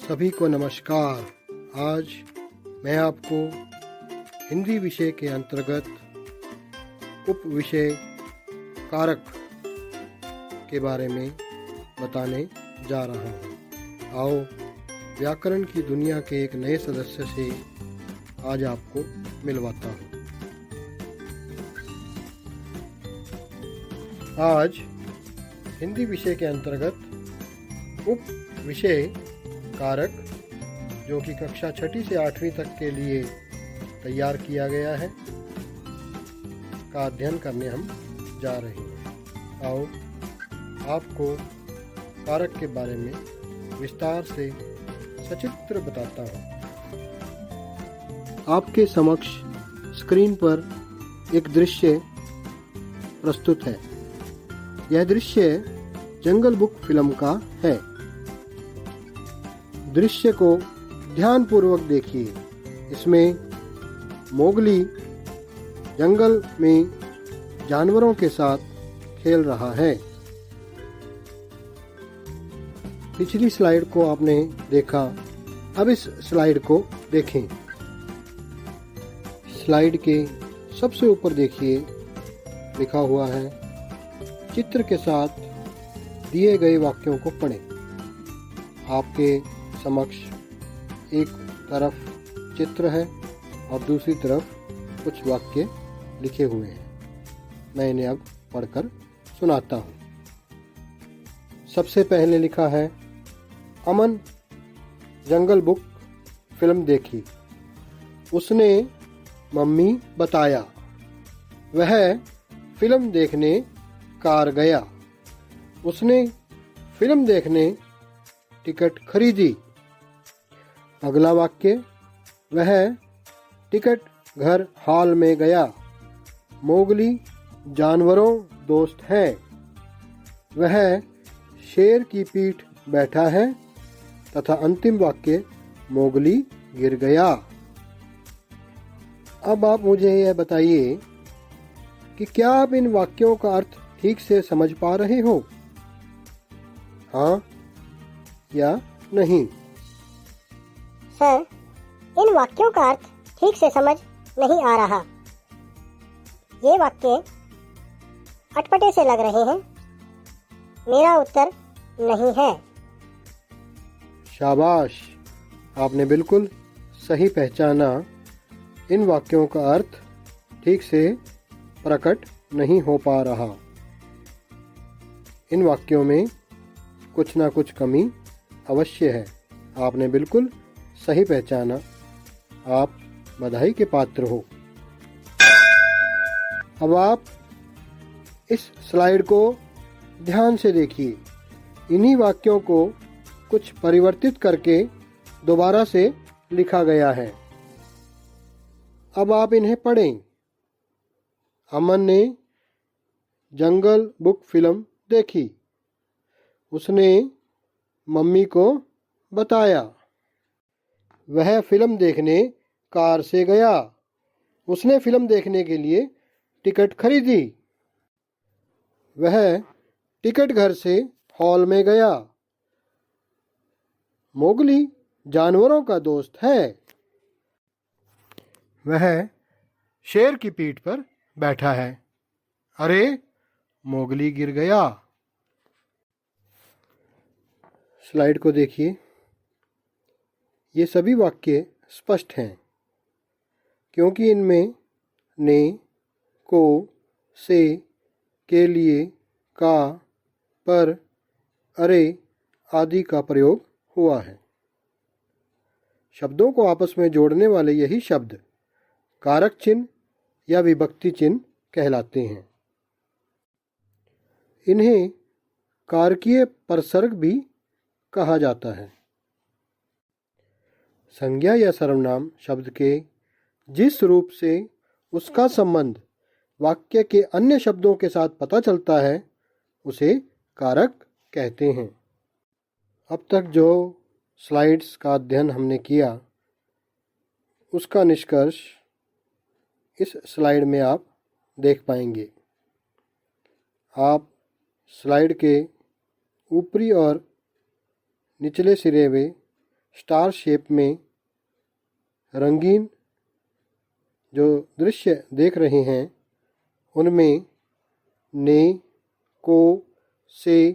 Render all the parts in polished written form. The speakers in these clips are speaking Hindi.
सभी को नमस्कार। आज मैं आपको हिंदी विषय के अंतर्गत उप विषय कारक के बारे में बताने जा रहा हूँ। आओ व्याकरण की दुनिया के एक नए सदस्य से आज आपको मिलवाता हूँ। आज हिंदी विषय के अंतर्गत उप विषय कारक जो कि कक्षा 6ठी से 8वीं तक के लिए तैयार किया गया है का अध्ययन करने हम जा रहे हैं। आओ आपको कारक के बारे में विस्तार से सचित्र बताता हूँ। आपके समक्ष स्क्रीन पर एक दृश्य प्रस्तुत है। यह दृश्य जंगल बुक फिल्म का है। दृश्य को ध्यानपूर्वक देखिए। इसमें मोगली जंगल में जानवरों के साथ खेल रहा है। पिछली स्लाइड को आपने देखा, अब इस स्लाइड को देखें। स्लाइड के सबसे ऊपर देखिए, लिखा हुआ है चित्र के साथ दिए गए वाक्यों को पढ़ें। आपके समक्ष एक तरफ चित्र है और दूसरी तरफ कुछ वाक्य लिखे हुए हैं। मैं इन्हें अब पढ़कर सुनाता हूँ। सबसे पहले लिखा है, अमन जंगल बुक फिल्म देखी। उसने मम्मी बताया। वह फिल्म देखने कार गया। उसने फिल्म देखने टिकट खरीदी। अगला वाक्य, वह टिकट घर हॉल में गया। मोगली जानवरों दोस्त है। वह शेर की पीठ बैठा है। तथा अंतिम वाक्य, मोगली गिर गया। अब आप मुझे यह बताइए कि क्या आप इन वाक्यों का अर्थ ठीक से समझ पा रहे हो? हाँ या नहीं? सर, इन वाक्यों का अर्थ ठीक से समझ नहीं आ रहा। ये वाक्य अटपटे से लग रहे हैं। मेरा उत्तर नहीं है। शाबाश, आपने बिल्कुल सही पहचाना। इन वाक्यों का अर्थ ठीक से प्रकट नहीं हो पा रहा। इन वाक्यों में कुछ ना कुछ कमी अवश्य है। आपने बिल्कुल सही पहचाना। आप बधाई के पात्र हो। अब आप इस स्लाइड को ध्यान से देखिए। इन्हीं वाक्यों को कुछ परिवर्तित करके दोबारा से लिखा गया है। अब आप इन्हें पढ़ें। अमन ने जंगल बुक फिल्म देखी। उसने मम्मी को बताया। वह फिल्म देखने कार से गया। उसने फिल्म देखने के लिए टिकट खरीदी। वह टिकट घर से हॉल में गया। मोगली जानवरों का दोस्त है। वह शेर की पीठ पर बैठा है। अरे, मोगली गिर गया। स्लाइड को देखिए। ये सभी वाक्य स्पष्ट हैं क्योंकि इनमें ने, को, से, के लिए, का, पर, अरे आदि का प्रयोग हुआ है। शब्दों को आपस में जोड़ने वाले यही शब्द कारक चिन्ह या विभक्ति चिन्ह कहलाते हैं। इन्हें कारकीय परसर्ग भी कहा जाता है। संज्ञा या सर्वनाम शब्द के जिस रूप से उसका संबंध वाक्य के अन्य शब्दों के साथ पता चलता है, उसे कारक कहते हैं। अब तक जो स्लाइड्स का अध्ययन हमने किया, उसका निष्कर्ष इस स्लाइड में आप देख पाएंगे। आप स्लाइड के ऊपरी और निचले सिरे में स्टार शेप में रंगीन जो दृश्य देख रहे हैं उनमें ने, को, से,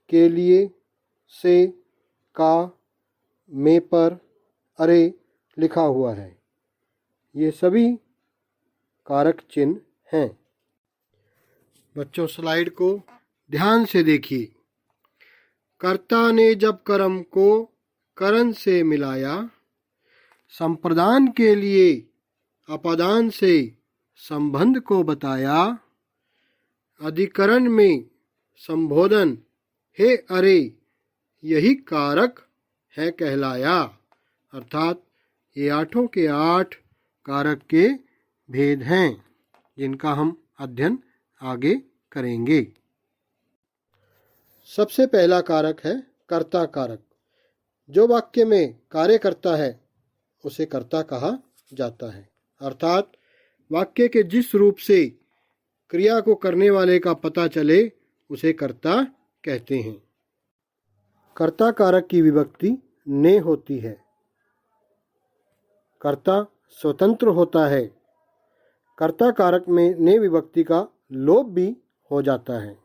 के लिए, से, का, में पर, अरे लिखा हुआ है। ये सभी कारक चिन्ह हैं। बच्चों स्लाइड को ध्यान से देखिए। कर्ता ने जब कर्म को करण से मिलाया, संप्रदान के लिए अपादान से संबंध को बताया, अधिकरण में संबोधन हे अरे यही कारक है कहलाया। अर्थात ये आठों के 8 कारक के भेद हैं जिनका हम अध्ययन आगे करेंगे। सबसे पहला कारक है कर्ता कारक। जो वाक्य में कार्य करता है उसे कर्ता कहा जाता है। अर्थात वाक्य के जिस रूप से क्रिया को करने वाले का पता चले उसे कर्ता कहते हैं। कर्ता कारक की विभक्ति ने होती है। कर्ता स्वतंत्र होता है। कर्ता कारक में ने विभक्ति का लोप भी हो जाता है।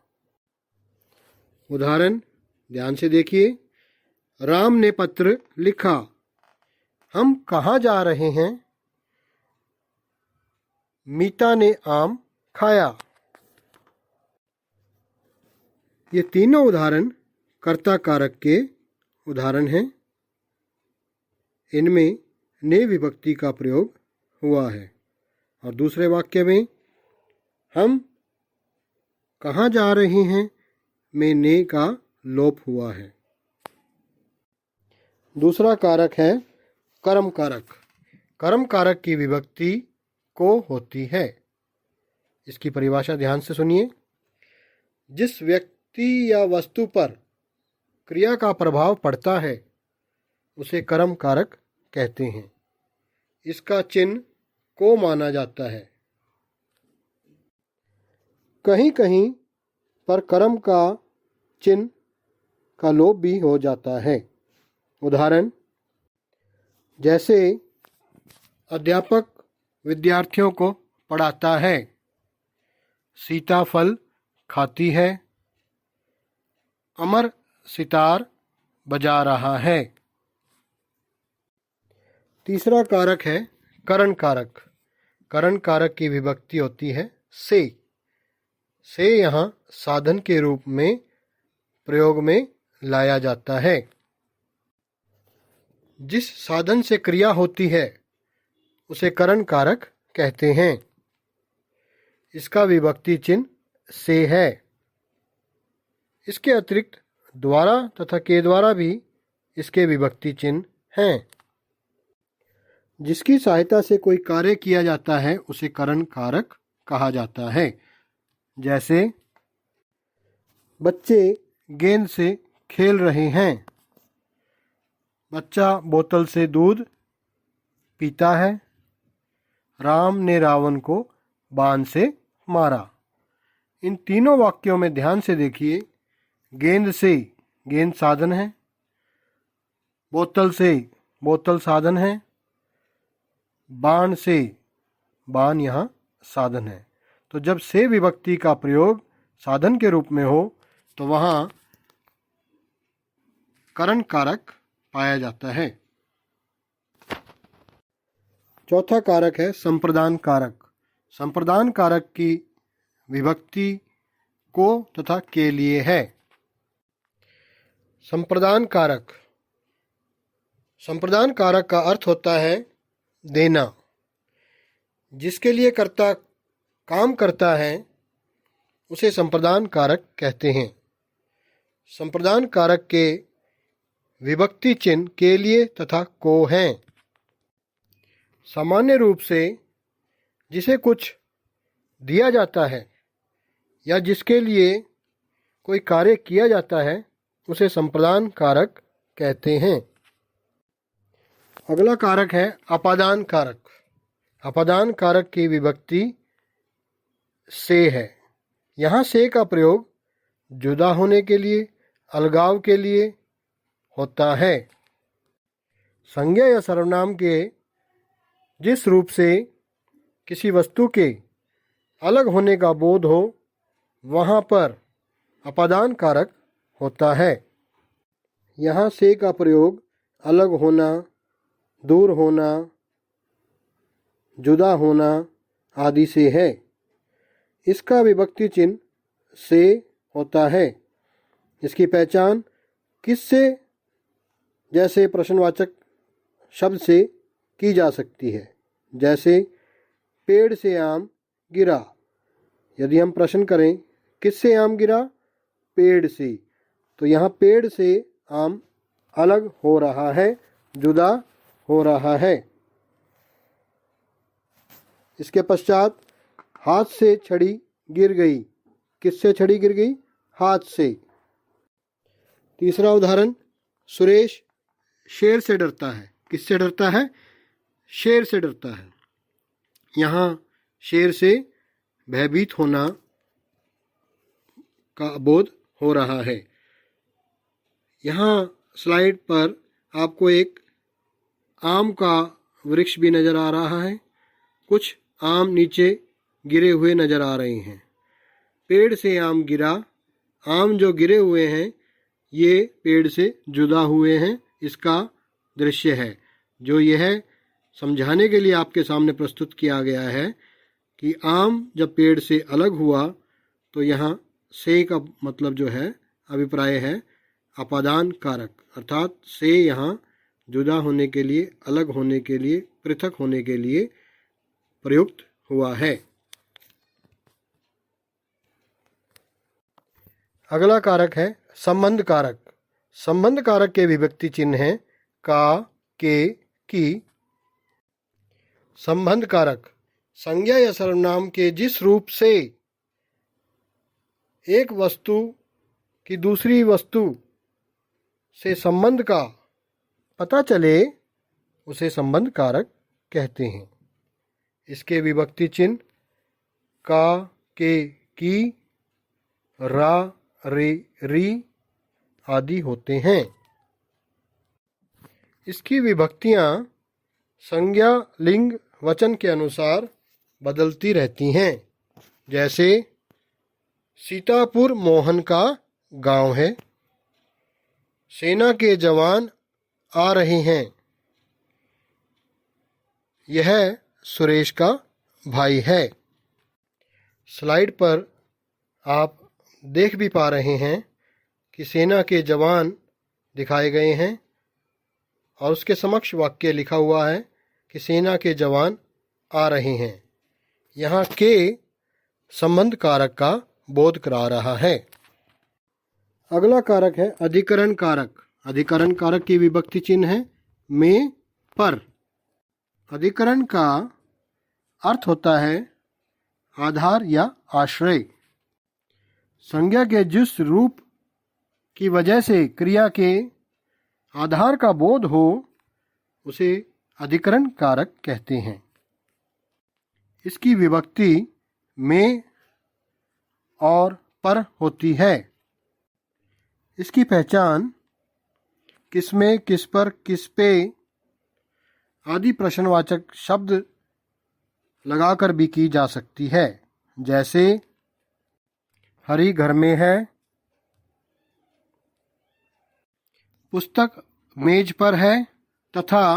उदाहरण ध्यान से देखिए। राम ने पत्र लिखा। हम कहाँ जा रहे हैं? मीता ने आम खाया। ये तीनों उदाहरण कर्ता कारक के उदाहरण हैं। इनमें ने विभक्ति का प्रयोग हुआ है। और दूसरे वाक्य में हम कहाँ जा रहे हैं में ने का लोप हुआ है। दूसरा कारक है कर्म कारक। कर्म कारक की विभक्ति को होती है। इसकी परिभाषा ध्यान से सुनिए। जिस व्यक्ति या वस्तु पर क्रिया का प्रभाव पड़ता है उसे कर्म कारक कहते हैं। इसका चिन्ह को माना जाता है। कहीं कहीं पर कर्म का चिन्ह का लोप भी हो जाता है। उदाहरण जैसे अध्यापक विद्यार्थियों को पढ़ाता है। सीता फल खाती है। अमर सितार बजा रहा है। तीसरा कारक है करण कारक। करण कारक की विभक्ति होती है से। से यहाँ साधन के रूप में प्रयोग में लाया जाता है। जिस साधन से क्रिया होती है उसे करण कारक कहते हैं। इसका विभक्ति चिन्ह से है। इसके अतिरिक्त द्वारा तथा के द्वारा भी इसके विभक्ति चिन्ह हैं। जिसकी सहायता से कोई कार्य किया जाता है उसे करण कारक कहा जाता है। जैसे बच्चे गेंद से खेल रहे हैं। बच्चा बोतल से दूध पीता है। राम ने रावण को बाण से मारा। इन तीनों वाक्यों में ध्यान से देखिए। गेंद से गेंद साधन है। बोतल से बोतल साधन है। बाण से बाण यहाँ साधन है। तो जब से विभक्ति का प्रयोग साधन के रूप में हो तो वहाँ करण कारक पाया जाता है। चौथा कारक है संप्रदान कारक। संप्रदान कारक की विभक्ति को तथा के लिए है। संप्रदान कारक। संप्रदान कारक का अर्थ होता है देना। जिसके लिए कर्ता काम करता है उसे संप्रदान कारक कहते हैं। संप्रदान कारक के विभक्ति चिन्ह के लिए तथा को हैं। सामान्य रूप से जिसे कुछ दिया जाता है या जिसके लिए कोई कार्य किया जाता है उसे संप्रदान कारक कहते हैं। अगला कारक है अपादान कारक। अपादान कारक की विभक्ति से है। यहाँ से का प्रयोग जुदा होने के लिए, अलगाव के लिए होता है। संज्ञा या सर्वनाम के जिस रूप से किसी वस्तु के अलग होने का बोध हो वहाँ पर अपादान कारक होता है। यहाँ से का प्रयोग अलग होना, दूर होना, जुदा होना आदि से है। इसका विभक्ति चिन्ह से होता है। इसकी पहचान किससे जैसे प्रश्नवाचक शब्द से की जा सकती है। जैसे पेड़ से आम गिरा। यदि हम प्रश्न करें किससे आम गिरा, पेड़ से, तो यहाँ पेड़ से आम अलग हो रहा है, जुदा हो रहा है। इसके पश्चात हाथ से छड़ी गिर गई। किससे छड़ी गिर गई? हाथ से। तीसरा उदाहरण, सुरेश शेर से डरता है। किससे डरता है? शेर से डरता है। यहाँ शेर से भयभीत होना का बोध हो रहा है। यहाँ स्लाइड पर आपको एक आम का वृक्ष भी नज़र आ रहा है। कुछ आम नीचे गिरे हुए नज़र आ रहे हैं। पेड़ से आम गिरा। आम जो गिरे हुए हैं ये पेड़ से जुदा हुए हैं, इसका दृश्य है, जो यह समझाने के लिए आपके सामने प्रस्तुत किया गया है कि आम जब पेड़ से अलग हुआ तो यहाँ से का मतलब जो है अभिप्राय है अपादान कारक, अर्थात से यहाँ जुदा होने के लिए, अलग होने के लिए, पृथक होने के लिए प्रयुक्त हुआ है। अगला कारक है संबंध कारक। संबंध कारक के विभक्ति चिन्ह हैं का, के, की। संबंध कारक संज्ञा या सर्वनाम के जिस रूप से एक वस्तु की दूसरी वस्तु से संबंध का पता चले उसे संबंध कारक कहते हैं। इसके विभक्ति चिन्ह का, के, की, रा, रे, री आदि होते हैं। इसकी विभक्तियां संज्ञा, लिंग, वचन के अनुसार बदलती रहती हैं। जैसे सीतापुर मोहन का गांव है। सेना के जवान आ रहे हैं। यह सुरेश का भाई है। स्लाइड पर आप देख भी पा रहे हैं कि सेना के जवान दिखाए गए हैं और उसके समक्ष वाक्य लिखा हुआ है कि सेना के जवान आ रहे हैं। यहाँ के संबंध कारक का बोध करा रहा है। अगला कारक है अधिकरण कारक। अधिकरण कारक की विभक्ति चिन्ह है में, पर। अधिकरण का अर्थ होता है आधार या आश्रय। संज्ञा के जिस रूप की वजह से क्रिया के आधार का बोध हो उसे अधिकरण कारक कहते हैं। इसकी विभक्ति में और पर होती है। इसकी पहचान किसमें, किस पर, किस पे आदि प्रश्नवाचक शब्द लगाकर भी की जा सकती है। जैसे हरी घर में है, पुस्तक मेज पर है, तथा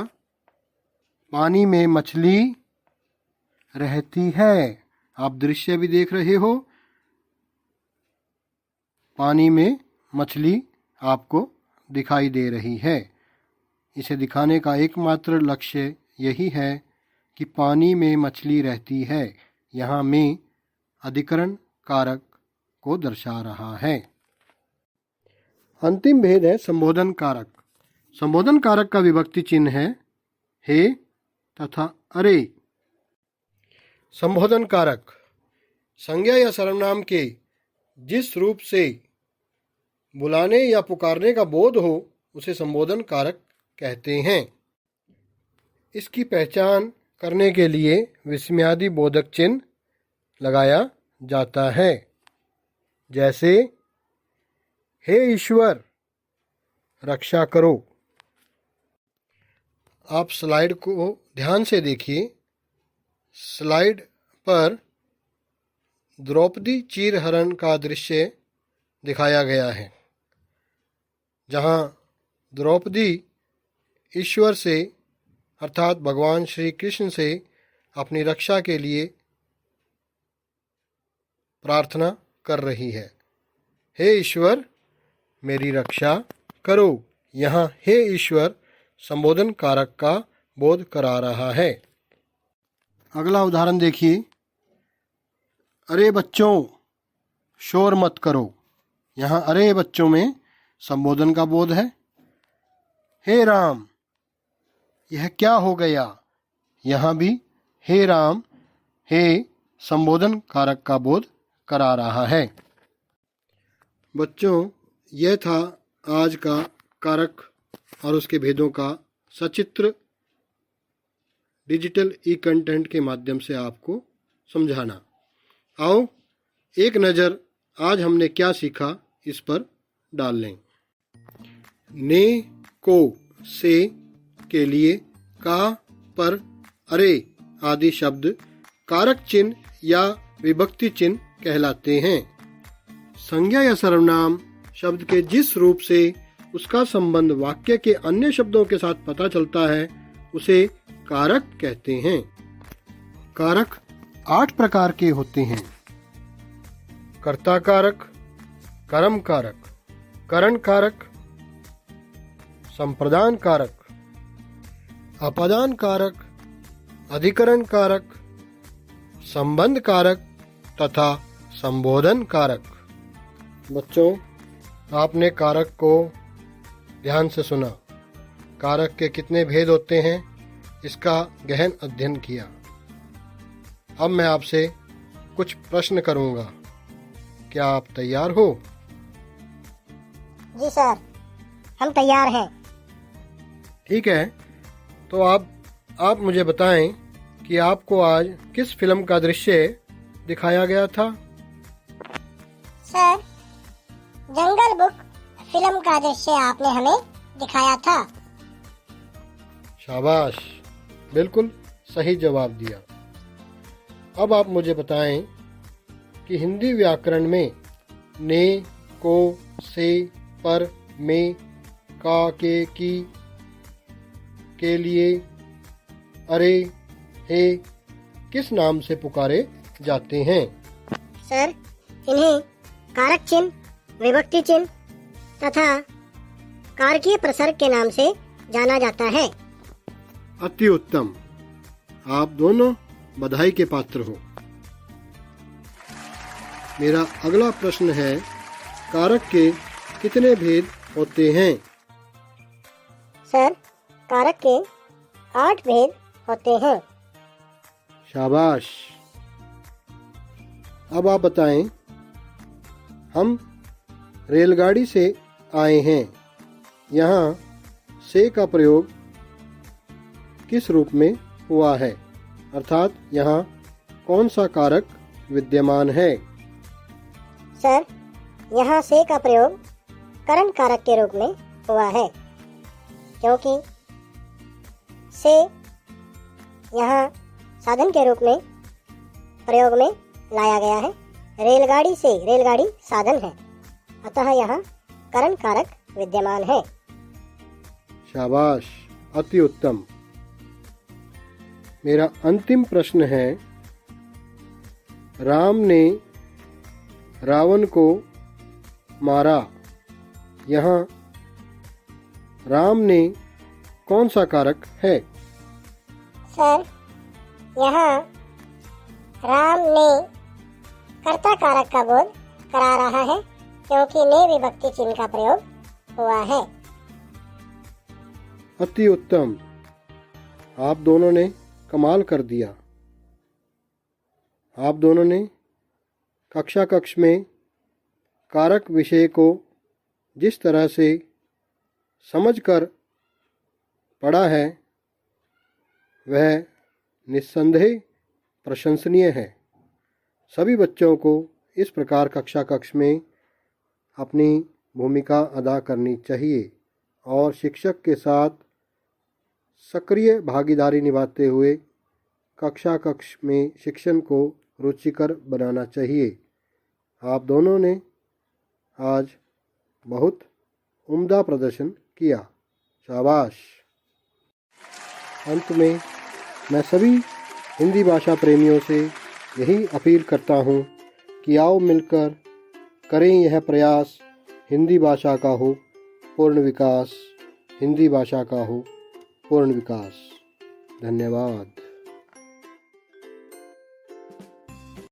पानी में मछली रहती है। आप दृश्य भी देख रहे हो, पानी में मछली आपको दिखाई दे रही है। इसे दिखाने का एकमात्र लक्ष्य यही है कि पानी में मछली रहती है। यहाँ में अधिकरण कारक को दर्शा रहा है। अंतिम भेद है संबोधन कारक। संबोधन कारक का विभक्ति चिन्ह है हे तथा अरे। संबोधन कारक संज्ञा या सर्वनाम के जिस रूप से बुलाने या पुकारने का बोध हो उसे संबोधन कारक कहते हैं। इसकी पहचान करने के लिए विस्मयादि बोधक चिन्ह लगाया जाता है। जैसे हे ईश्वर रक्षा करो। आप स्लाइड को ध्यान से देखिए। स्लाइड पर द्रौपदी चीरहरण का दृश्य दिखाया गया है, जहाँ द्रौपदी ईश्वर से अर्थात भगवान श्री कृष्ण से अपनी रक्षा के लिए प्रार्थना कर रही है। हे ईश्वर, मेरी रक्षा करो। यहाँ हे ईश्वर संबोधन कारक का बोध करा रहा है। अगला उदाहरण देखिए। अरे बच्चों, शोर मत करो। यहाँ अरे बच्चों में संबोधन का बोध है। हे राम, यह क्या हो गया? यहाँ भी हे राम, हे संबोधन कारक का बोध करा रहा है। बच्चों, यह था आज का कारक और उसके भेदों का सचित्र डिजिटल ई कंटेंट के माध्यम से आपको समझाना। आओ एक नज़र आज हमने क्या सीखा इस पर डाल लें। ने, को, से के लिए का, पर, अरे आदि शब्द कारक चिन्ह या विभक्ति चिन्ह कहलाते हैं। संज्ञा या सर्वनाम शब्द के जिस रूप से उसका संबंध वाक्य के अन्य शब्दों के साथ पता चलता है उसे कारक कहते हैं। कारक 8 प्रकार के होते हैं। कर्ता कारक, कर्म कारक, करण कारक, संप्रदान कारक, अपादान कारक, अधिकरण कारक, संबंध कारक तथा संबोधन कारक। बच्चों, आपने कारक को ध्यान से सुना। कारक के कितने भेद होते हैं इसका गहन अध्ययन किया। अब मैं आपसे कुछ प्रश्न करूंगा। क्या आप तैयार हो? जी सर, हम तैयार हैं। ठीक है, तो आप मुझे बताएं कि आपको आज किस फिल्म का दृश्य दिखाया गया था? सर, जंगल बुक फिल्म का दृश्य आपने हमें दिखाया था। शाबाश, बिल्कुल सही जवाब दिया। अब आप मुझे बताएं कि हिंदी व्याकरण में ने, को, से, पर, में, का, के, की, के लिए, अरे, हे किस नाम से पुकारे जाते हैं? सर, इन्हें कारक चिन्ह, विभक्ति चिन्ह तथा कारकीय प्रसर्ग के नाम से जाना जाता है। अति उत्तम, आप दोनों बधाई के पात्र हो। मेरा अगला प्रश्न है, कारक के कितने भेद होते हैं? सर, कारक के 8 भेद होते हैं। शाबाश। अब आप बताएं, हम रेलगाड़ी से आए हैं। यहाँ से का प्रयोग किस रूप में हुआ है, अर्थात यहाँ कौन सा कारक विद्यमान है? सर, यहाँ से का प्रयोग करण कारक के रूप में हुआ है, क्योंकि से यहाँ साधन के रूप में प्रयोग में लाया गया है। रेलगाड़ी से, रेलगाड़ी साधन है, अतः यहाँ करण कारक विद्यमान है। शाबाश, अति उत्तम। मेरा अंतिम प्रश्न है, राम ने रावण को मारा। यहाँ राम ने कौन सा कारक है? सर, यहाँ राम ने कर्ता कारक का बोध करा रहा है, क्योंकि ने विभक्ति चिन्ह का प्रयोग हुआ है। अति उत्तम, आप दोनों ने कमाल कर दिया। आप दोनों ने कक्ष में कारक विषय को जिस तरह से समझकर पढ़ा है वह निस्संदेह प्रशंसनीय है। सभी बच्चों को इस प्रकार कक्ष में अपनी भूमिका अदा करनी चाहिए और शिक्षक के साथ सक्रिय भागीदारी निभाते हुए कक्ष में शिक्षण को रुचिकर बनाना चाहिए। आप दोनों ने आज बहुत उम्दा प्रदर्शन किया, शाबाश। अंत में मैं सभी हिंदी भाषा प्रेमियों से यही अपील करता हूँ कि आओ मिलकर करें यह प्रयास, हिंदी भाषा का हो पूर्ण विकास, हिंदी भाषा का हो पूर्ण विकास। धन्यवाद।